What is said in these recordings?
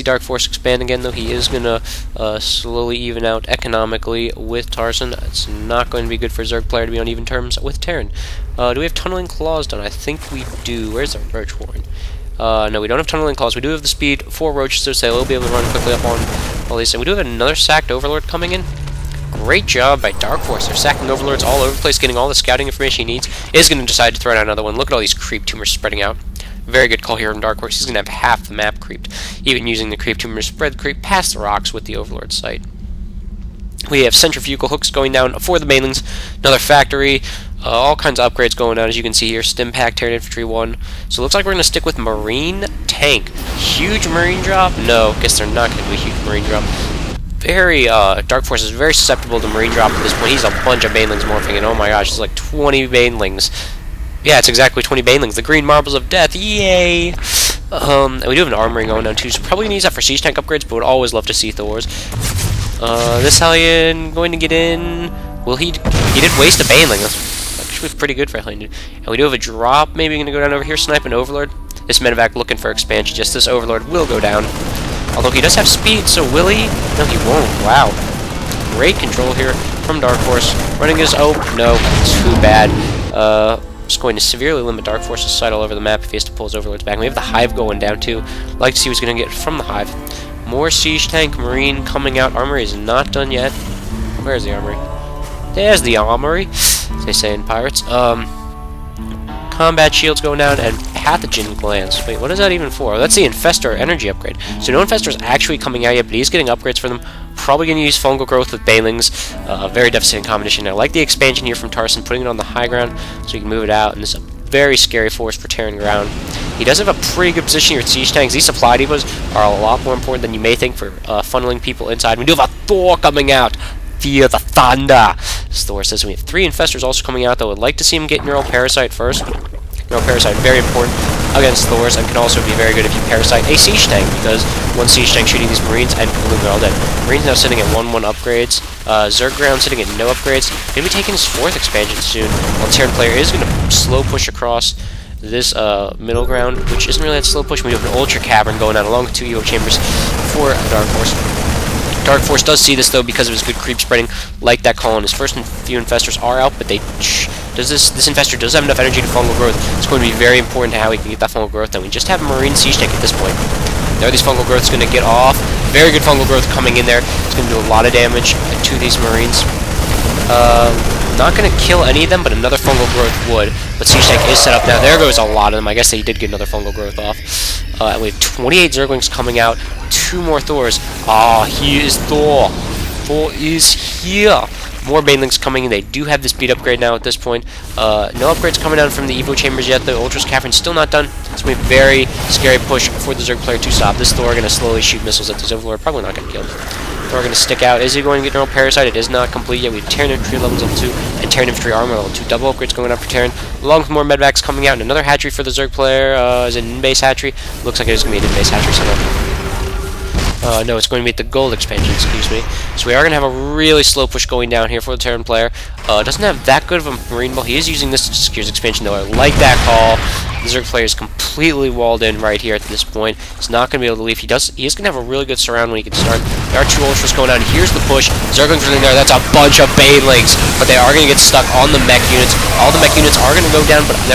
see Darkforce expand again, though. He is going to slowly even out economically with Tarson. It's not going to be good for a Zerg player to be on even terms with Terran. Do we have Tunneling Claws done? I think we do. Where's our Roach Warren? No, we don't have Tunneling Claws. We do have the speed for Roaches, so they'll be able to run quickly up on all these. And we do have another sacked Overlord coming in. Great job by Darkforce. They're sacking Overlords all over the place, getting all the scouting information he needs. Is going to decide to throw down another one. Look at all these creep tumors spreading out. Very good call here from Darkforce. He's going to have half the map creeped, even using the creep tumors spread the creep past the rocks with the Overlord site. We have centrifugal hooks going down for the banelings. Another factory. All kinds of upgrades going on, as you can see here. Stimpak, Terran Infantry 1. So it looks like we're going to stick with Marine Tank. Huge Marine drop? No, guess they're not going to do a huge Marine drop. Darkforce is very susceptible to Marine drop at this point. He's a bunch of banelings morphing, and oh my gosh, it's like 20 banelings. Yeah, it's exactly 20 banelings. The green marbles of death, yay! And we do have an armory going down too, so probably going to use that for siege tank upgrades, but would always love to see Thors. This Hellion going to get in. Will he did waste a baneling. That's actually pretty good for a Hellion. And we do have a drop, maybe going to go down over here, snipe an Overlord. This medevac looking for expansion, just this Overlord will go down. Although he does have speed, so will he? No, he won't. Wow. Great control here from Darkforce. Running his... Oh, no. Too bad. Just going to severely limit Darkforce's sight all over the map if he has to pull his Overlords back. And we have the Hive going down, too. I'd like to see what's going to get from the Hive. More Siege Tank, Marine coming out. Armory is not done yet. Where's the Armory? There's the Armory, as they say in Pirates. Combat shields going down, and pathogen glands. Wait, what is that even for? That's the Infestor energy upgrade. So no Infestor is actually coming out yet, but he's getting upgrades for them. Probably going to use fungal growth with banelings. Very devastating combination. I like the expansion here from Tarson, putting it on the high ground so you can move it out, and this is a very scary force for Terran ground. He does have a pretty good position here with siege tanks. These supply depots are a lot more important than you may think for funneling people inside. We do have a Thor coming out. Fear the thunder, as Thor says. We have 3 Infestors also coming out, though. I'd like to see him get Neural Parasite first. Neural Parasite, very important against Thors, and can also be very good if you Parasite a Siege Tank, because one Siege Tank shooting these Marines and completely all dead. Marines now sitting at 1-1 upgrades. Zerg ground sitting at no upgrades. Going to be taking his 4th expansion soon, while Terran player is going to slow push across this middle ground, which isn't really that slow push. We have an Ultra Cavern going on along with 2 Evo Chambers for Darkforce. Darkforce does see this, though, because of his good creep spreading, like that column. His first few Infestors are out, but this Infestor does have enough energy to fungal growth. It's going to be very important to how he can get that fungal growth. And we just have a Marine Siege Tank at this point. There are these fungal growths going to get off. Very good fungal growth coming in there. It's going to do a lot of damage to these Marines. Not going to kill any of them, but another fungal growth would. But Siege Tank is set up now. There goes a lot of them. I guess they did get another fungal growth off. And we have 28 Zerglings coming out. 2 more Thors. Ah, he is Thor. Thor is here. More banelings coming in. They do have the speed upgrade now at this point. No upgrades coming down from the Evo Chambers yet. The Ultra's Cavern's still not done. It's going to be a very scary push for the Zerg player to stop. This Thor going to slowly shoot missiles at this Overlord. Probably not going to kill him. Thor going to stick out. Is he going to get Neural Parasite? It is not complete yet. We have Terran Infantry levels level 2 and Terran Infantry Armor level 2. Double upgrades going on for Terran, along with more medvacs coming out. And another hatchery for the Zerg player. Is it an in-base hatchery? Looks like it is going to be an in-base hatchery somewhere. No, it's going to be the gold expansion, excuse me. So we are going to have a really slow push going down here for the Terran player. Doesn't have that good of a Marine ball. He is using this to secure his expansion, though. I like that call. The Zerg player is completely walled in right here at this point. He's not going to be able to leave. He is going to have a really good surround when he can start. There are 2 Ultras going on. Here's the push. Zerglings are in there. That's a bunch of banelings. But they are going to get stuck on the mech units. All the mech units are going to go down, but it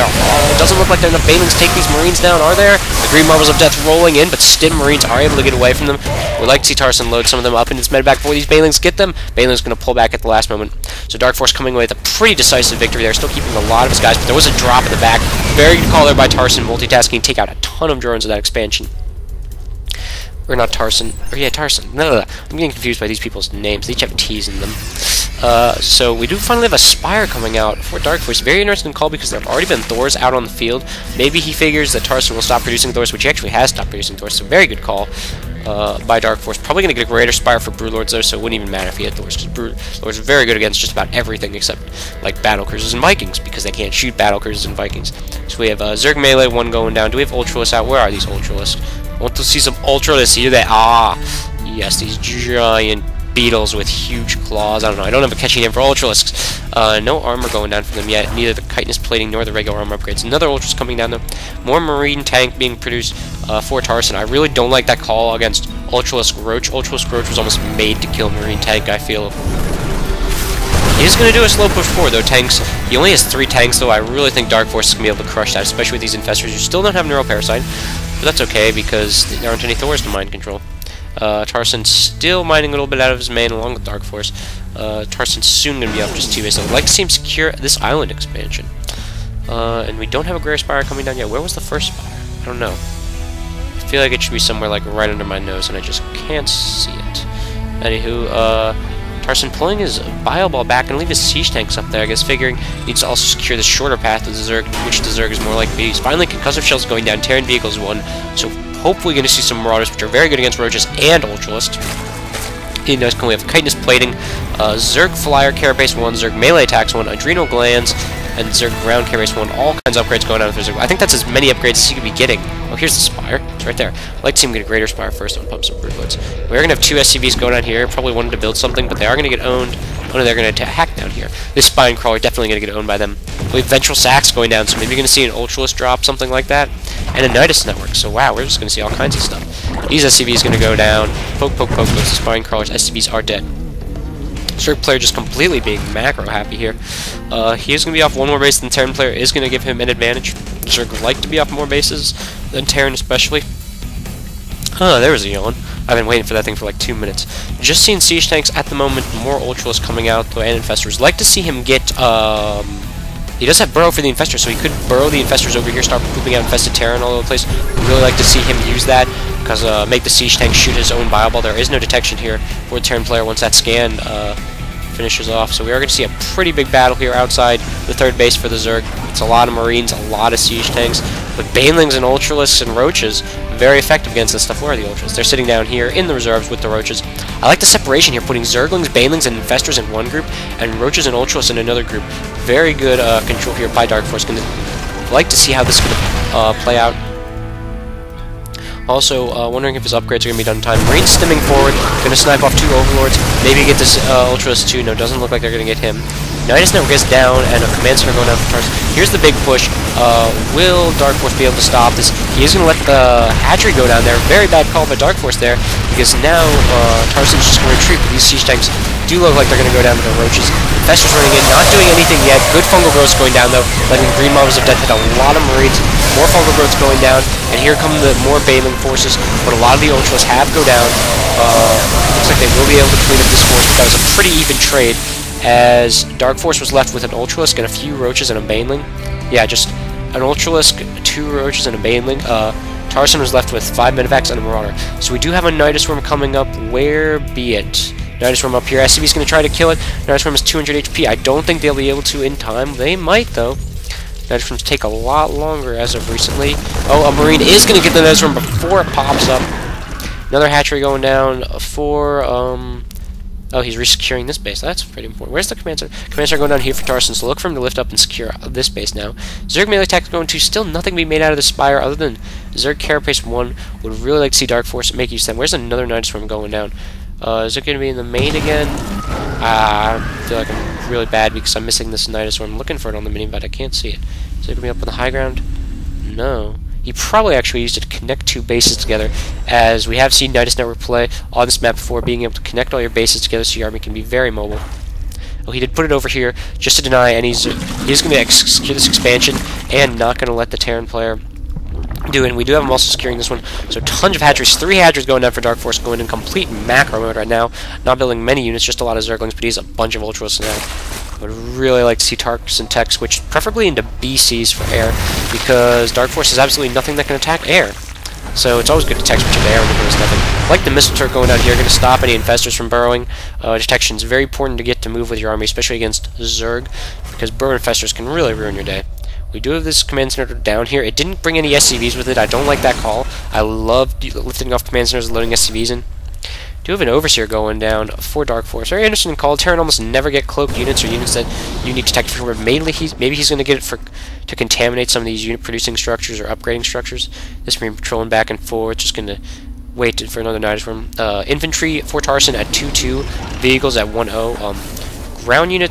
doesn't look like there are enough banelings to take these Marines down, are there? The green marbles of death rolling in, but still Marines are able to get away from them. We'd like to see Tarson load some of them up in his medevac before these banelings get them. Banelings going to pull back at the last moment. So Darkforce coming away with a pretty decisive victory there. Still keeping a lot of his guys, but there was a drop in the back. Very good call there by Tarson, multitasking, take out a ton of drones with that expansion. Or not Tarson. Or yeah, Tarson. No. I'm getting confused by these people's names. They each have T's in them. So we do finally have a Spire coming out for Darkforce. Very interesting call because there have already been Thors out on the field. Maybe he figures that Tarson will stop producing Thors, which he actually has stopped producing Thors. So very good call by Darkforce. Probably going to get a greater Spire for Broodlords though, so it wouldn't even matter if he had Thors, because Broodlords are very good against just about everything except like battle cruisers and Vikings, because they can't shoot battle cruisers and Vikings. So we have Zerg Melee 1 going down. Do we have Ultralists out? Where are these Ultralists? I want to see some Ultralists. Here they are. Yes, these giant beetles with huge claws. I don't know. I don't have a catchy name for Ultralisks. No armor going down for them yet. Neither the chitinous plating nor the regular armor upgrades. Another Ultra's coming down though. More Marine tank being produced for Tarson. I really don't like that call against Ultralisk Roach. Ultralisk Roach was almost made to kill Marine Tank, I feel. He's going to do a slow push forward, though. Tanks. He only has 3 tanks, though. I really think Dark Force is going to be able to crush that, especially with these Infestors who still don't have Neural Parasite. But that's okay, because there aren't any Thors to mind control. Tarson's still mining a little bit out of his main along with Dark Force. Tarson's soon going to be up just 2 base. I'd like to see him secure this island expansion. And we don't have a Greater Spire coming down yet. Where was the first Spire? I don't know. I feel like it should be somewhere like right under my nose, and I just can't see it. Anywho, Tarson pulling his Bile Ball back and leave his Siege Tanks up there, I guess, figuring he needs to also secure the shorter path to the Zerg, which the Zerg is more like bees. Finally, Concussive Shells going down, Terran Vehicles 1, so hopefully going to see some Marauders, which are very good against Roaches and Ultralisk. We have Chitinous Plating, Zerg Flyer Carapace 1, Zerg Melee Attacks 1, Adrenal Glands, and Zerg Ground Carapace 1, all kinds of upgrades going on with Zerg. I think that's as many upgrades as he could be getting. Oh, here's the Spire. It's right there. I'd like to see him get a Greater Spire first on Pumps and Brewhoods. We're going to have 2 SCVs going on here. Probably wanted to build something, but they are going to get owned. Oh, no, they're going to hack down here. This Spine Crawler definitely going to get owned by them. I believe Ventral Sacs going down, so maybe you're going to see an Ultralisk drop, something like that. And a Nidus Network, so wow, we're just going to see all kinds of stuff. These SCVs going to go down. Poke, poke, poke, goes the Spine Crawlers. SCVs are dead. Zerg player just completely being macro happy here. He is going to be off 1 more base than Terran player is going to give him an advantage. Zerg would like to be off more bases than Terran especially. There was a yawn. I've been waiting for that thing for like 2 minutes. Just seeing Siege Tanks at the moment, more Ultralisk coming out, though, and Infestors. Like to see him get, he does have Burrow for the Infestor, so he could burrow the Infestors over here, start pooping out Infested Terran all over the place. Really like to see him use that, because make the Siege Tank shoot his own Bile Ball. There is no detection here for the Terran player once that scan finishes off. So we are going to see a pretty big battle here outside the 3rd base for the Zerg. It's a lot of Marines, a lot of Siege Tanks, with Banelings and Ultralisks and Roaches. Very effective against this stuff. Where are the Ultras? They're sitting down here in the reserves with the Roaches. I like the separation here, putting Zerglings, Banelings, and Infestors in one group, and Roaches and Ultralisks in another group. Very good control here by Dark Force. Gonna like to see how this is going to play out. Also, wondering if his upgrades are going to be done in time. Marine stimming forward, going to snipe off 2 Overlords, maybe get this Ultralisk too. No, doesn't look like they're going to get him. Nidus Network gets down, and a Command Center going down for Tarson. Here's the big push. Will Dark Force be able to stop this? He is going to let the Hatchery go down there. Very bad call by Dark Force there, because now Tarson's just going to retreat, but these Siege Tanks do look like they're going to go down to the Roaches. Infestors running in, not doing anything yet. Good Fungal Growths going down, though, letting Green Mobs of Death hit a lot of Marines. More Fungal Growths going down, and here come the more Baneling forces, but a lot of the Ultras have go down. Looks like they will be able to clean up this force, but that was a pretty even trade, as Dark Force was left with an Ultralisk and a few Roaches and a Baneling. Yeah, just an Ultralisk, 2 Roaches, and a Baneling. Tarson was left with 5 Medivacs and a Marauder. So we do have a Nidus Worm coming up. Where be it? Nidus Worm up here. SCV's going to try to kill it. Nidus Worm is 200 HP. I don't think they'll be able to in time. They might, though. Nidus Worms take a lot longer as of recently. Oh, a Marine is going to get the Nidus Worm before it pops up. Another Hatchery going down for, oh, he's resecuring this base. That's pretty important. Where's the Command Center? Command Center going down here for Tarson, so look for him to lift up and secure this base now. Zerg Melee Attack going to still nothing to be made out of the Spire other than Zerg Carapace 1. Would really like to see Dark Force make use of them. Where's another Nidus Worm going down? Is it going to be in the main again? I feel like I'm really bad because I'm missing this Nidus Worm. I'm looking for it on the mini, but I can't see it. Is it going to be up on the high ground? No. He probably actually used it to connect 2 bases together, as we have seen Nidus Network play on this map before, being able to connect all your bases together so your army can be very mobile. Well, he did put it over here just to deny, and he's going to execute this expansion and not going to let the Terran player do it. And we do have him also securing this one. So tons of Hatcheries, 3 Hatcheries going down for Dark Force, going in complete macro mode right now. Not building many units, just a lot of Zerglings, but he's a bunch of Ultras now. I would really like to see Tarson Tech switch, preferably into BCs for air, because Dark Force has absolutely nothing that can attack air. So it's always good to tech switch into air when there's nothing. Like the Missile Turret going down here, going to stop any Infestors from burrowing. Detection is very important to get to move with your army, especially against Zerg, because burrow Infestors can really ruin your day. We do have this Command Center down here. It didn't bring any SCVs with it. I don't like that call. I love lifting off Command Centers and loading SCVs in. Do have an Overseer going down for Dark Force. Very interesting call. Terran almost never get cloaked units or units that you need to tech for. Mainly, maybe he's going to get it to contaminate some of these unit-producing structures or upgrading structures. This Marine patrolling back and forth, just going to wait for another Nidus Worm. Infantry for Tarson at 2-2. Vehicles at 1-0. Ground units